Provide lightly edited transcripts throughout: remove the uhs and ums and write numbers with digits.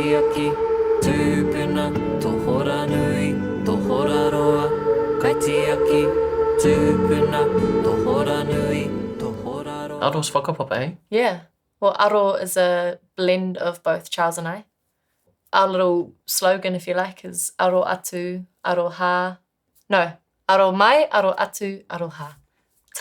Kaitiaki, tūpuna, tohora nui, tohora roa. Kaitiaki, tūpuna, tohora nui, tohora roa. Aro's whakapapa, eh? Yeah. Well, aro is a blend of both Charles and I. Our little slogan, if you like, is aro atu, aro ha. No, aro mai, aro atu, aro ha.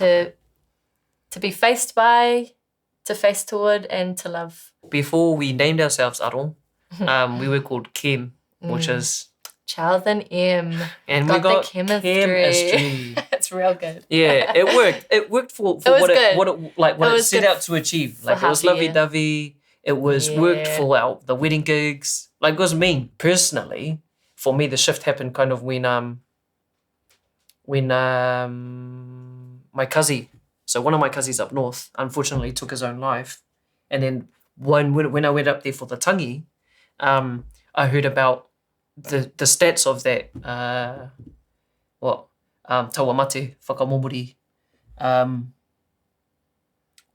To be faced by, to face toward, and to love. Before we named ourselves Aro, we were called Kim, which is... Charles and M. And we got the chemistry. It's real good. Yeah, it worked. It worked for It was what good. it set out to achieve. Like, it was lovey-dovey. It was worked for the wedding gigs. Like, it was me personally. For me, the shift happened kind of when my cousin, so one of my cousins up north, unfortunately took his own life. And then when I went up there for the tangi, I heard about the stats of that, taua mate, whakamomori,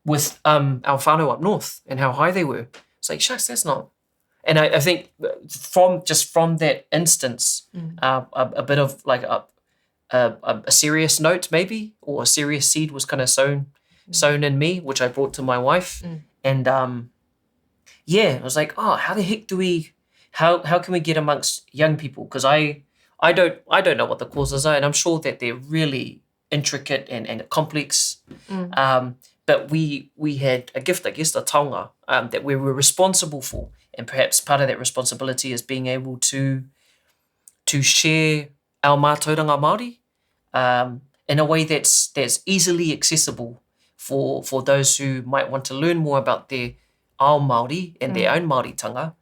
with our whānau up north and how high they were. It's like, shucks, that's not... And I think from that instance, a bit of like a serious note maybe, or a serious seed was kind of sown in me, which I brought to my wife. And I was like, oh, how the heck do we... How can we get amongst young people? Because I don't know what the causes are, and I'm sure that they're really intricate and complex. But we had a gift, I guess, a taonga, that we were responsible for, and perhaps part of that responsibility is being able to share our mātauranga Māori in a way that's easily accessible for those who might want to learn more about their ao Māori and their own Māoritanga.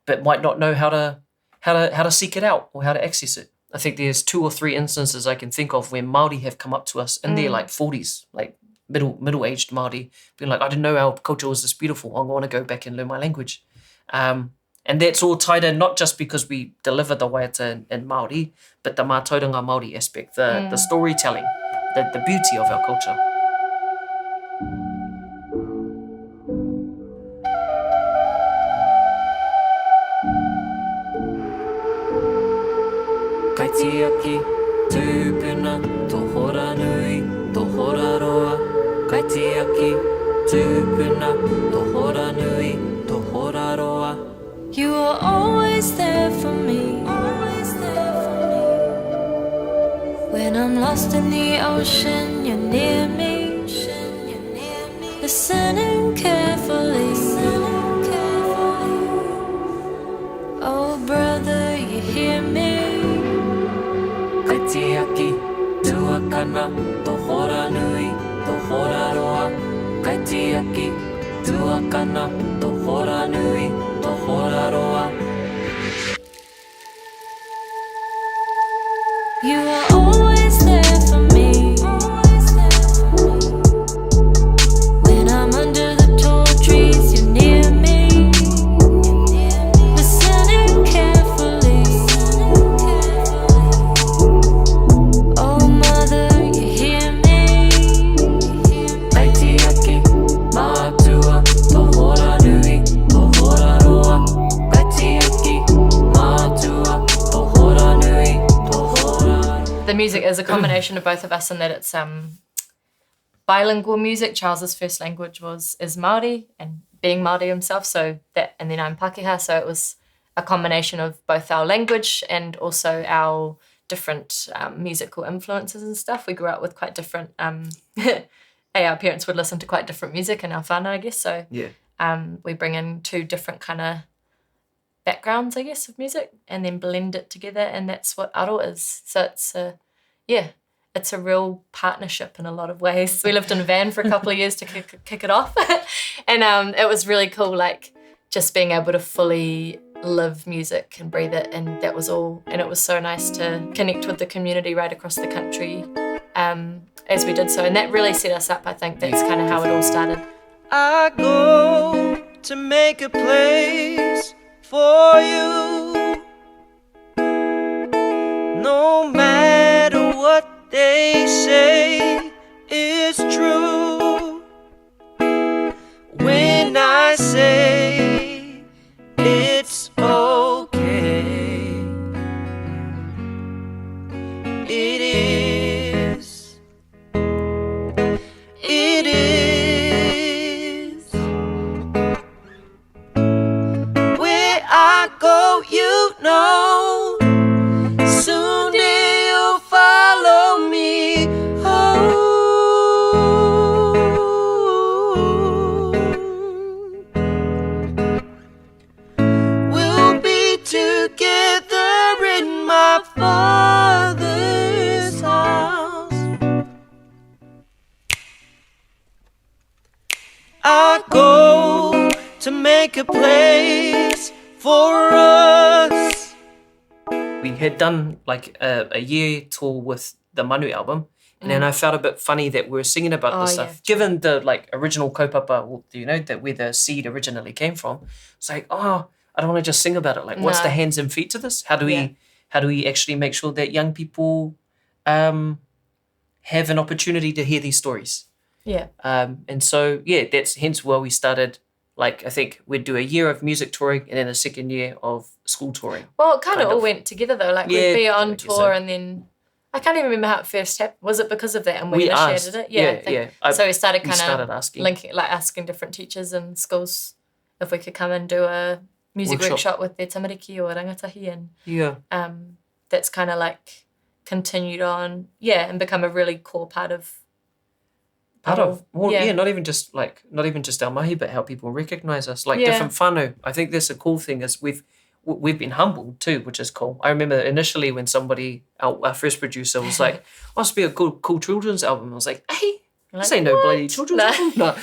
But might not know how to seek it out or how to access it. I think there's 2 or 3 instances I can think of where Māori have come up to us in their like 40s, like middle-aged Māori, being like, I didn't know our culture was this beautiful. I want to go back and learn my language. And that's all tied in, not just because we deliver the waiata in Māori, but the mātauranga Māori aspect, the storytelling, the beauty of our culture. Kaitiaki, tūpuna, tohora nui, tohora roa. Kaitiaki, tūpuna, tohora nui, tohora roa. You are always there for me. When I'm lost in the ocean, you're near me. Listening carefully. Oh, brother, you hear me? Kaitiaki, tuakana, tohora nui, tohora roa. Kaitiaki, tuakana, tohora nui, tohora roa. You are always there for me. When I'm under the tall trees, you're near me. Listening carefully. Oh, mother, you hear me? Kaitiaki, mātua, tohora nui, tohora roa. Kaitiaki, mātua, tohora nui, tohora. The music is a combination of both of us in that it's bilingual music. Charles's first language is Māori, and being Māori himself, so that, and then I'm Pākehā, so it was a combination of both our language and also our different musical influences and stuff. We grew up with quite different, our parents would listen to quite different music in our whānau, I guess, so we bring in 2 different kind of backgrounds, I guess, of music, and then blend it together, and that's what aro is. So it's a real partnership in a lot of ways. We lived in a van for a couple of years to kick it off, and it was really cool, like just being able to fully live music and breathe it, and that was all. And it was so nice to connect with the community right across the country as we did so, and that really set us up. I think that's kind of how it all started. I go to make a place for you, no matter what they say is true. When I say it I go, you know, soon you'll follow me home. We'll be together in my Father's house. I go to make a place for us. We had done like a year tour with the Manu album, and then I felt a bit funny that we were singing about this stuff. Given the like original kaupapa, you know, that where the seed originally came from, it's like, oh, I don't want to just sing about it. Like, what's the hands and feet to this? How do we actually make sure that young people have an opportunity to hear these stories? Yeah. And so, that's hence why we started, like, I think we'd do a year of music touring and then a second year of school touring. Well, it kind of all went together though. Like we'd be on tour so. and then I can't even remember how it first happened. Was it because of that and we initiated it? Yeah, I think. So we started asking. linking, like asking different teachers and schools if we could come and do a music workshop with their tamariki or rangatahi, and that's kind of like continued on, and become a really core part of not even just our mahi, but how people recognise us, like different whānau. I think that's a cool thing is we've been humbled too, which is cool. I remember initially when somebody, our first producer was like, oh, this would be a cool children's album. I was like, hey, this ain't no bloody children's album. No.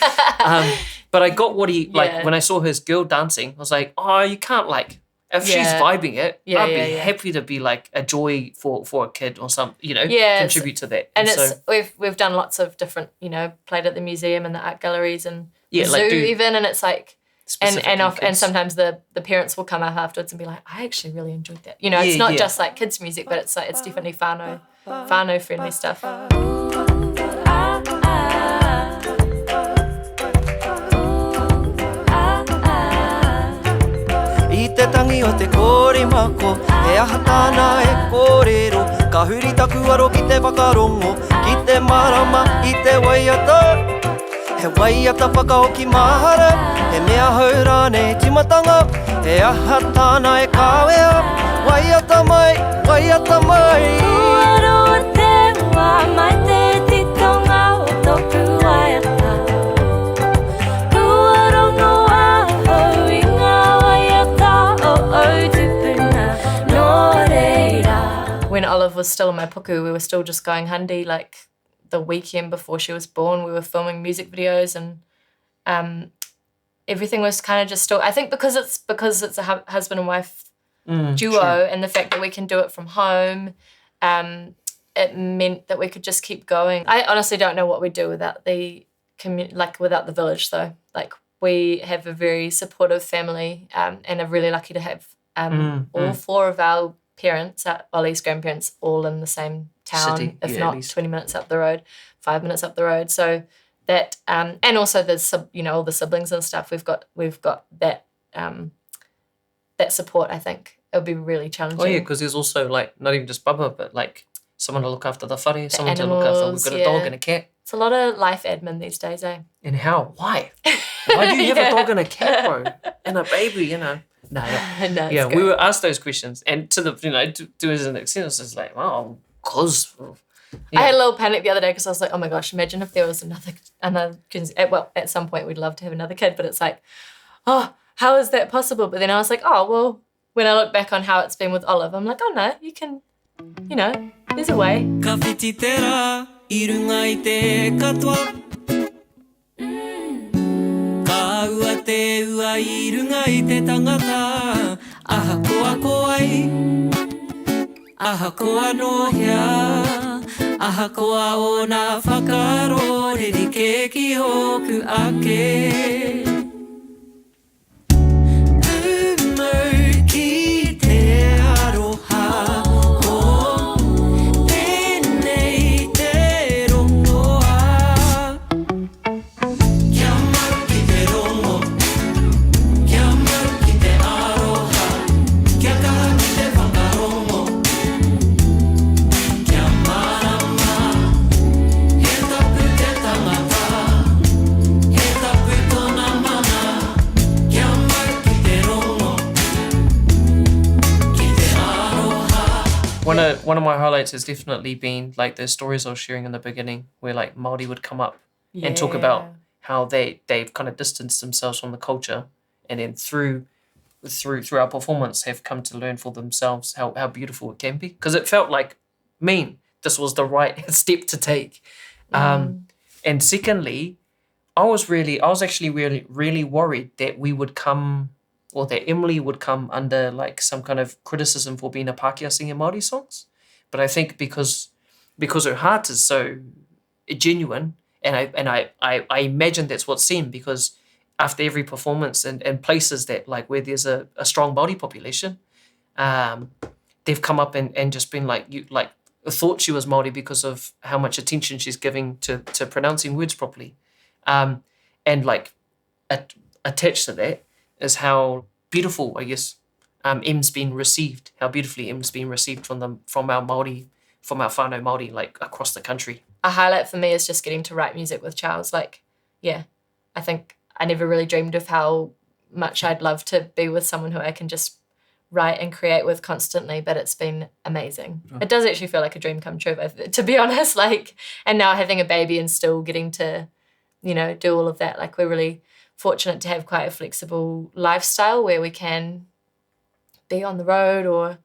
But I got what he, like, when I saw his girl dancing, I was like, oh, you can't, like, if she's vibing it, I'd be happy to be like a joy for a kid or some, contribute to that. And so, we've done lots of different, played at the museum and the art galleries and the zoo even, and it's like, and sometimes the parents will come up afterwards and be like, I actually really enjoyed that. It's not just like kids music, but it's like it's definitely whānau friendly stuff. I te tangi o te Korimako, e aha tāna e kōrero, ka huri taku aro ki te whakarongo, ki te marama I te waiata. He waiata whakaoki mahara, he mea haura nei timatanga, e aha tāna e kāwea, waiata mai, waiata mai. Kuaro te wā mai te titonga o tōku waiata. Kuaro no aho I ngā waiata o tupuna no reira. When Olive was still in my puku, we were still just going handi, like the weekend before she was born, we were filming music videos and everything was kind of just still, I think because it's a husband and wife duo, and the fact that we can do it from home, it meant that we could just keep going. I honestly don't know what we'd do without the without the village though. Like we have a very supportive family and are really lucky to have all four of our parents, Ollie's grandparents, all in the same town, city, if not 20 minutes up the road, 5 minutes up the road. So that and also there's all the siblings and stuff. We've got that that support. I think it would be really challenging. Oh yeah, because there's also like not even just Bubba, but like someone to look after the whare, someone animals, to look after. We've got a dog and a cat. It's a lot of life admin these days, eh? And how? Why? Why do you have a dog and a cat, bro? And a baby, No, we were asked those questions, and to the to as an extent, it's like, wow, cause. I had a little panic the other day because I was like, oh my gosh, imagine if there was another well, at some point we'd love to have another kid, but it's like, oh, how is that possible? But then I was like, oh, well, when I look back on how it's been with Olive, I'm like, oh no, you can, there's a way. Ka whiti te rā, I runga I te katoa. Ka ua te ua I runga I te tangata. Aha koa koai, aha koa nohea. Aha koa o nā whakaroreri ke ki hoku ake. Umu ki te aroha o tēnei te rongoa. Kia mau ki te rongo, kia mau ki te aroha, kia kaha ki te whakarongo. Kia marama, he tapu te tangata, he tapu tōna One of my highlights has definitely been like the stories I was sharing in the beginning, where like Māori would come up and talk about how they've kind of distanced themselves from the culture, and then through our performance have come to learn for themselves how beautiful it can be. Because it felt like this was the right step to take. And secondly, I was actually really worried that we would come, or that Emily would come under like some kind of criticism for being a Pākehā singing Māori songs. But I think because her heart is so genuine, and I imagine that's what's seen, because after every performance in places that like where there's a strong Māori population, they've come up and just been like, you like thought she was Māori because of how much attention she's giving to pronouncing words properly. And like attached to that is how beautiful, I guess, M's been received, how beautifully M's been received from our Māori, from our whānau Māori, like across the country. A highlight for me is just getting to write music with Charles. Like, yeah, I think I never really dreamed of how much I'd love to be with someone who I can just write and create with constantly, but it's been amazing. It does actually feel like a dream come true, to be honest. Like, and now having a baby and still getting to, you know, do all of that. Like, we're really fortunate to have quite a flexible lifestyle where we can be on the road or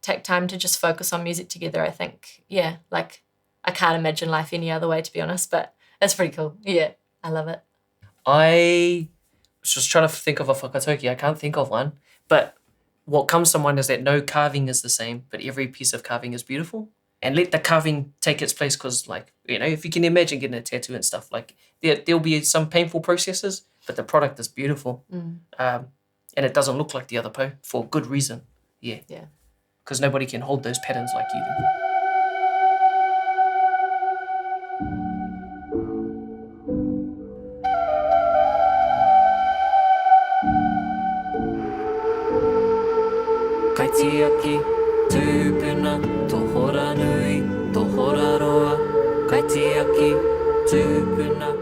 take time to just focus on music together. I think, yeah, like I can't imagine life any other way, to be honest, but it's pretty cool. Yeah, I love it. I was just trying to think of a whakatauki. I can't think of one, but what comes to mind is that no carving is the same, but every piece of carving is beautiful. And let the carving take its place, because, like, you know, if you can imagine getting a tattoo and stuff, like there'll be some painful processes, but the product is beautiful. And it doesn't look like the other for good reason. Yeah. Because nobody can hold those patterns like you do. Kai te aki, tūpuna, tohora nui, tohora roa. Kai te aki, tūpuna,